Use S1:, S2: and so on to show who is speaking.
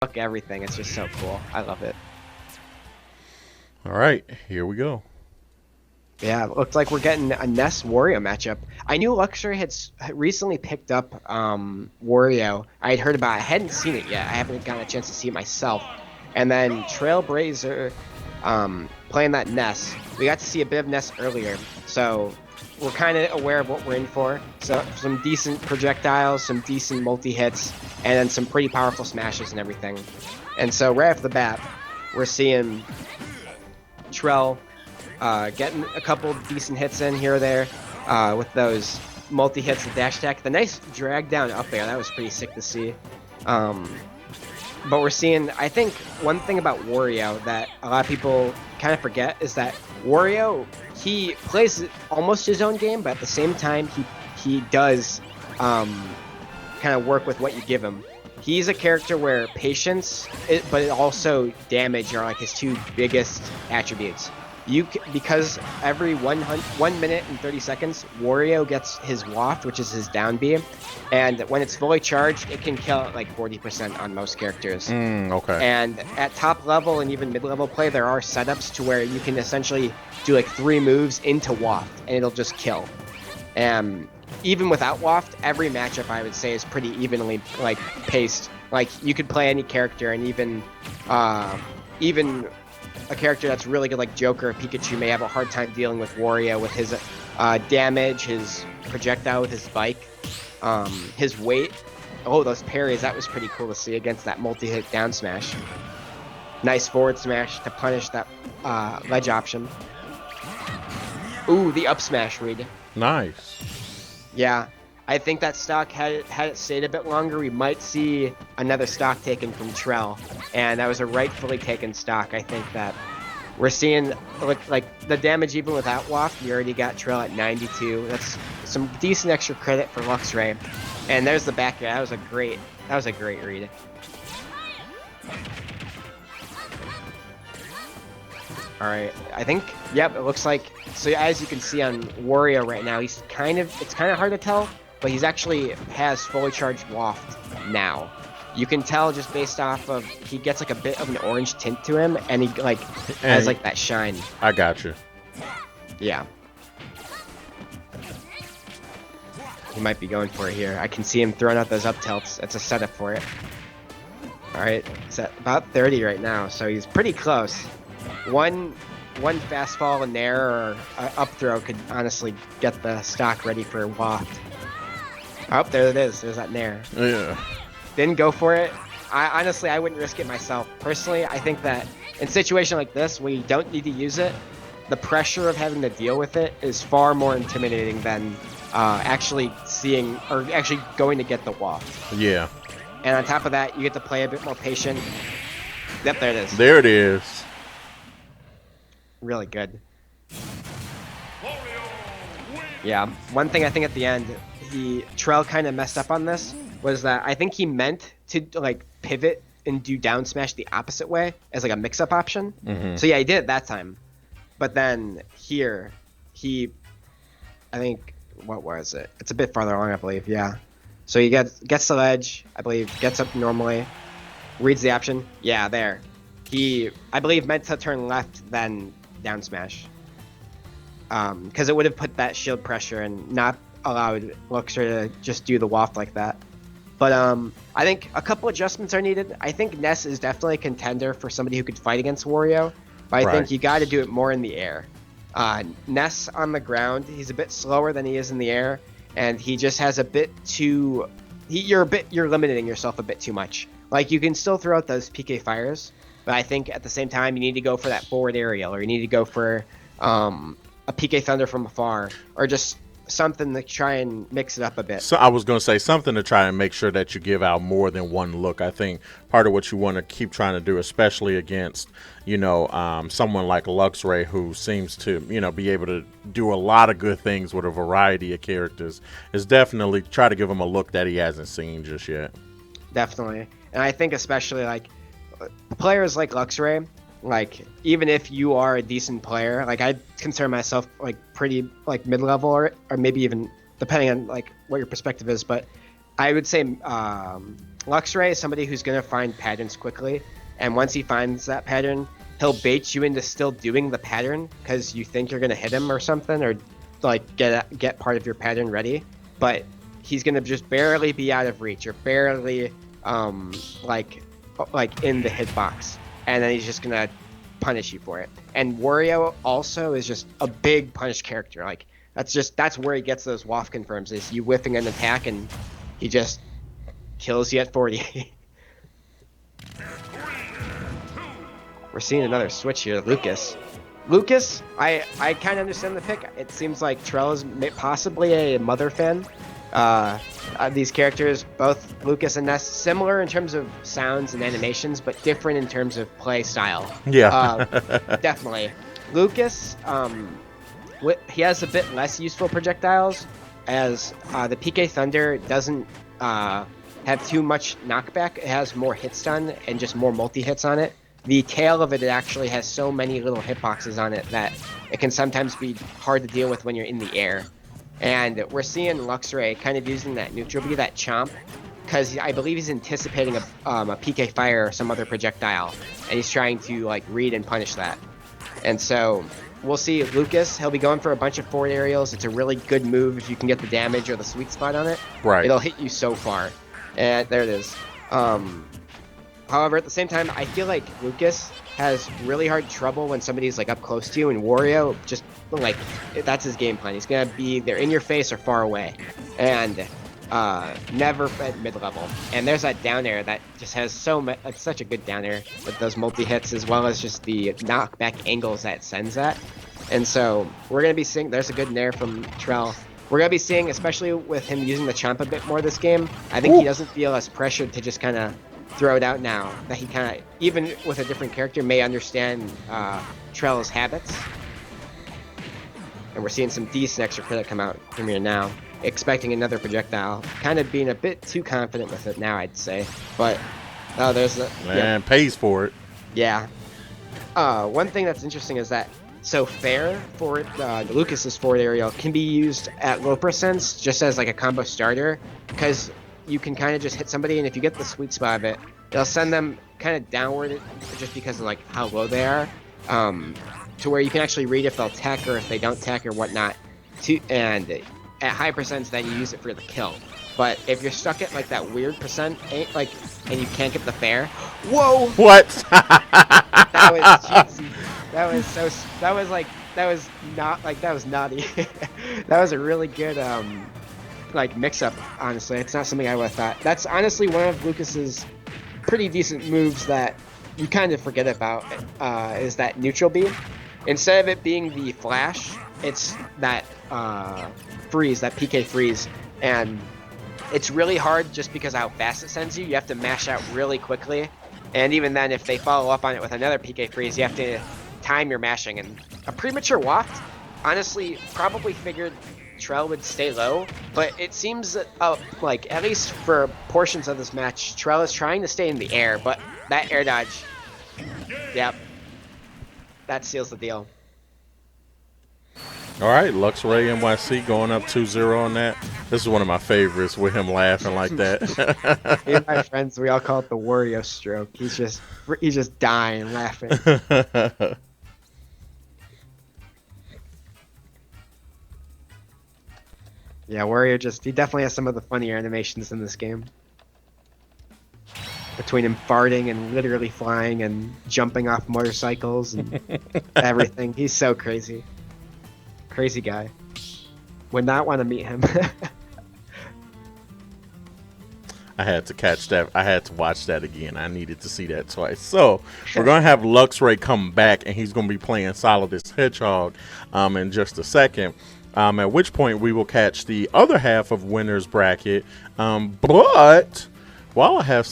S1: Fuck everything. It's just so cool. I love it.
S2: All right, here we go.
S1: Yeah, it looks like we're getting a Ness Wario matchup. I knew Luxray had recently picked up Wario. I had heard about it. I hadn't seen it yet. I haven't gotten a chance to see it myself. And then Trailblazer playing that Ness. We got to see a bit of Ness earlier, so we're kind of aware of what we're in for. So some decent projectiles, some decent multi-hits, and then some pretty powerful smashes and everything. And so right off the bat, we're seeing Trell getting a couple decent hits in here or there with those multi-hits and dash attack. The nice drag down up there, that was pretty sick to see. But we're seeing, I think, one thing about Wario that a lot of people kind of forget is that Wario, he plays almost his own game, but at the same time, he does kind of work with what you give him. He's a character where patience, but also damage are like his two biggest attributes. Because every 1 minute and 30 seconds, Wario gets his waft, which is his down B, and when it's fully charged, it can kill at like 40% on most characters.
S2: Okay.
S1: And at top level and even mid-level play, there are setups to where you can essentially do like 3 moves into waft, and it'll just kill. And even without waft, every matchup I would say is pretty evenly like paced. Like you could play any character, and even a character that's really good like Joker or Pikachu may have a hard time dealing with Wario with his damage, his projectile with his bike, his weight. Oh, those parries, that was pretty cool to see against that multi-hit down smash. Nice forward smash to punish that ledge option. Ooh, the up smash read.
S2: Nice.
S1: Yeah, I think that stock had it stayed a bit longer, we might see another stock taken from Trell, and that was a rightfully taken stock. I think that we're seeing like the damage even without waft. You already got Trell at 92. That's some decent extra credit for Luxray. And there's the back air. That was a great read. All right, I think, yep, it looks like, so as you can see on Wario right now, it's kind of hard to tell, but he's actually has fully charged waft now. You can tell just based off of, he gets like a bit of an orange tint to him, and he like has like that shine.
S2: I got you.
S1: Yeah. He might be going for it here. I can see him throwing out those up tilts. That's a setup for it. All right, it's at about 30 right now, so he's pretty close. One fast fall in there or up throw could honestly get the stock ready for waft. Oh, there it is. There's that nair.
S2: Yeah.
S1: Didn't go for it. I honestly, I wouldn't risk it myself. Personally, I think that in a situation like this where you don't need to use it, the pressure of having to deal with it is far more intimidating than actually seeing or actually going to get the waft.
S2: Yeah.
S1: And on top of that, you get to play a bit more patient. Yep, there it is.
S2: There it is.
S1: Really good. Yeah, one thing I think at the end, Trell kind of messed up on this was that I think he meant to like pivot and do down smash the opposite way as like a mix-up option. So yeah, he did it that time. But then here, I think, what was it? It's a bit farther along, I believe. Yeah. So he gets the ledge, I believe, gets up normally, reads the option. Yeah, there. He, I believe, meant to turn left, then down smash. Because it would have put that shield pressure and not allowed Luxray to just do the waft like that. But I think a couple adjustments are needed. I think Ness is definitely a contender for somebody who could fight against Wario, but I think you got to do it more in the air. Ness on the ground, he's a bit slower than he is in the air, and he just has a bit too. You're limiting yourself a bit too much. Like you can still throw out those PK fires, but I think at the same time you need to go for that forward aerial, or you need to go for a PK Thunder from afar, or just something to try and mix it up a bit.
S2: So I was going to say something to try and make sure that you give out more than one look. I think part of what you want to keep trying to do, especially against, someone like Luxray, who seems to, be able to do a lot of good things with a variety of characters, is definitely try to give him a look that he hasn't seen just yet.
S1: Definitely. And I think especially like players like Luxray, like even if you are a decent player, like I consider myself like pretty like mid-level or maybe even depending on like what your perspective is, but I would say Luxray is somebody who's going to find patterns quickly, and once he finds that pattern, he'll bait you into still doing the pattern because you think you're going to hit him or something, or like get part of your pattern ready, but he's going to just barely be out of reach or barely like in the hitbox, and then he's just going to punish you for it. And Wario also is just a big punish character. Like that's where he gets those waff confirms, is you whiffing an attack and he just kills you at 40. We're seeing another switch here. Lucas, I kind of understand the pick. It seems like Trell is possibly a Mother fan. These characters, both Lucas and Ness, similar in terms of sounds and animations, but different in terms of play style.
S2: Yeah.
S1: Definitely. Lucas, he has a bit less useful projectiles, as the PK Thunder doesn't have too much knockback. It has more hit stun and just more multi-hits on it. The tail of it actually has so many little hitboxes on it that it can sometimes be hard to deal with when you're in the air. And we're seeing Luxray kind of using that neutral B, that chomp, because I believe he's anticipating a PK Fire or some other projectile, and he's trying to like read and punish that. And so we'll see Lucas. He'll be going for a bunch of forward aerials. It's a really good move if you can get the damage or the sweet spot on it.
S2: Right.
S1: It'll hit you so far. And there it is. However, at the same time, I feel like Lucas has really hard trouble when somebody's like up close to you, and Wario just like that's his game plan. He's gonna be either in your face or far away, and never at mid level. And there's that down air that just has it's such a good down air with those multi hits, as well as just the knockback angles that it sends at. And so we're gonna be seeing. There's a good nair from Trell. We're gonna be seeing, especially with him using the chomp a bit more this game. I think he doesn't feel as pressured to just kind of throw it out now, that he kind of, even with a different character, may understand Trell's habits. And we're seeing some decent extra credit come out from here now, expecting another projectile. Kind of being a bit too confident with it now, I'd say. But there's the
S2: man pays for it.
S1: Yeah. One thing that's interesting is that fair for Lucas's forward aerial can be used at low percents just as like a combo starter, because you can kind of just hit somebody, and if you get the sweet spot of it, it'll send them kind of downward just because of like how low they are, to where you can actually read if they'll tech or if they don't tech or whatnot. And at high percents, then you use it for the kill. But if you're stuck at like that weird percent, and you can't get the fair, whoa!
S2: What?
S1: That was cheesy. That was naughty. That was a really good mix up. Honestly, it's not something I would have thought. That's honestly one of Lucas's pretty decent moves that you kind of forget about. Is that neutral B? Instead of it being the flash, it's that freeze, that PK freeze, and it's really hard just because of how fast it sends you. You have to mash out really quickly, and even then, if they follow up on it with another PK freeze, you have to time your mashing. And a premature waft, honestly, probably figured Trell would stay low, but it seems that, at least for portions of this match, Trell is trying to stay in the air, but that air dodge, yep, that seals the deal.
S2: All right, Luxray NYC going up 2-0 on that. This is one of my favorites, with him laughing like that.
S1: Me and my friends, we all call it the Wario stroke. He's just dying laughing. Yeah, Wario he definitely has some of the funnier animations in this game. Between him farting and literally flying and jumping off motorcycles and everything. He's so crazy. Crazy guy. Would not want to meet him.
S2: I had to catch that. I had to watch that again. I needed to see that twice. So we're going to have Luxray come back, and he's going to be playing Solidus Hedgehog in just a second. At which point we will catch the other half of winner's bracket. But while I have